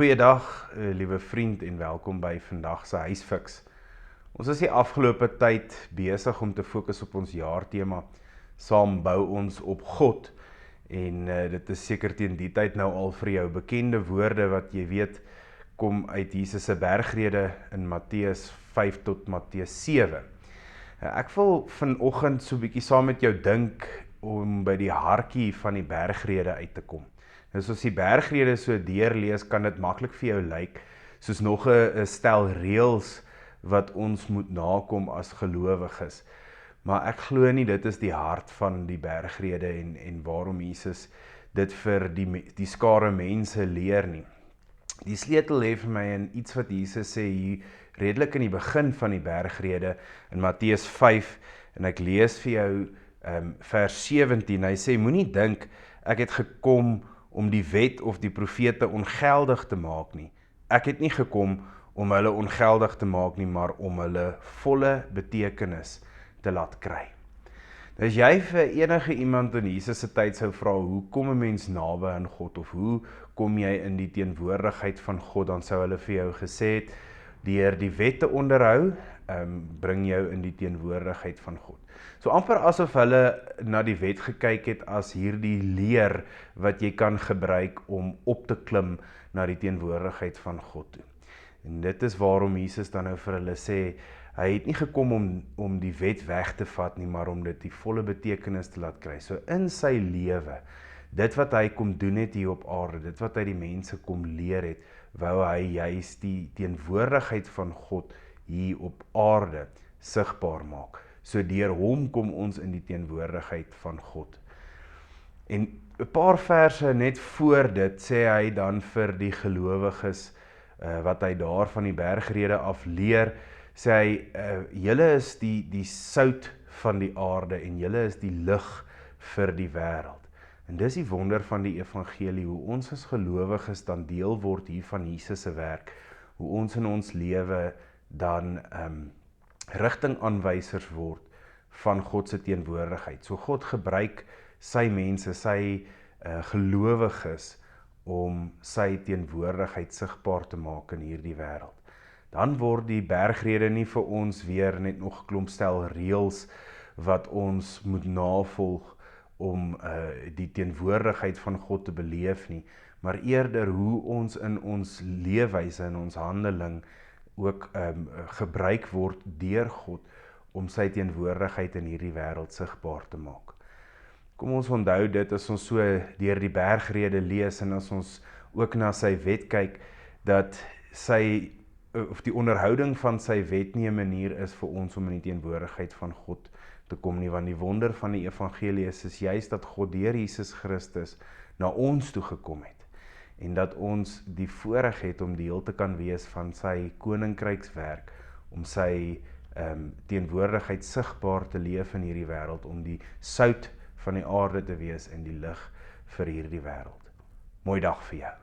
Goeiedag, liewe vriend en welkom by vandag se Huisfix. Ons is die afgelope tyd besig om te fokus op ons jaartema. Saam bou ons op God. En dit is seker teen die tyd nou al vir jou bekende woorde wat jy weet kom uit Jesus se bergrede in Matteus 5 tot Matteus 7. Ek wil vanoggend so 'n bietjie saam met jou dink om by die hartjie van die bergrede uit te kom. Nou, as ons die bergrede so deurlees, kan dit maklik vir jou lyk soos nog 'n stel reëls wat ons moet nakom as gelowiges. Maar ek glo nie dit is die hart van die bergrede en waarom Jesus dit vir die skare mense leer nie. Die sleutel lê vir my in iets wat Jesus sê hier redelik in die begin van die bergrede in Matteus 5 en ek lees vir jou vers 17. Hy sê moenie dink ek het gekom om die wet of die profete ongeldig te maak nie. Ek het nie gekom om hulle ongeldig te maak nie, maar om hulle volle betekenis te laat kry. Nou as jy vir enige iemand in Jesus se tyd sou vra, hoe kom 'n mens naby aan God, of hoe kom jy in die teenwoordigheid van God, dan sou hulle vir jou gesê het, deur die wet te onderhou, bring jou in die teenwoordigheid van God. So amper asof hulle na die wet gekyk het as hierdie leer wat jy kan gebruik om op te klim na die teenwoordigheid van God toe. En dit is waarom Jesus dan nou vir hulle sê, hy het nie gekom om die wet weg te vat nie, maar om dit die volle betekenis te laat kry. So in sy lewe, dit wat hy kom doen het hier op aarde, dit wat hy die mense kom leer het, wou hy juist die teenwoordigheid van God hier op aarde sigbaar maak. So deur hom kom ons in die teenwoordigheid van God. En 'n paar verse net voor dit sê hy dan vir die gelowiges wat hy daar van die bergrede af leer, sê hy, julle is die sout van die aarde en julle is die lig vir die wêreld. En dis die wonder van die evangelie, hoe ons as gelowiges dan deel word hier van Jesus se werk, hoe ons in ons lewe dan rigtingaanwysers word van God se teenwoordigheid. So God gebruik sy mense, sy gelowiges om sy teenwoordigheid sigbaar te maak in hierdie wêreld. Dan word die bergrede nie vir ons weer net nog 'n klomp stel reëls wat ons moet navolg om die teenwoordigheid van God te beleef nie, maar eerder hoe ons in ons leefwyse, in ons handeling ook gebruik word deur God om sy teenwoordigheid in hierdie wêreld sigbaar te maak. Kom ons onthou dit as ons so deur die bergrede lees en as ons ook na sy wet kyk, dat die onderhouding van sy wet nie 'n manier is vir ons om in die teenwoordigheid van God te kom nie, want die wonder van die evangelie is juist dat God deur Jesus Christus na ons toe gekom het en dat ons die voorreg het om deel te kan wees van sy koninkrykswerk, om sy teenwoordigheid sigbaar te leef in hierdie wêreld, om die sout van die aarde te wees en die lig vir hierdie wêreld. Mooi dag vir jou.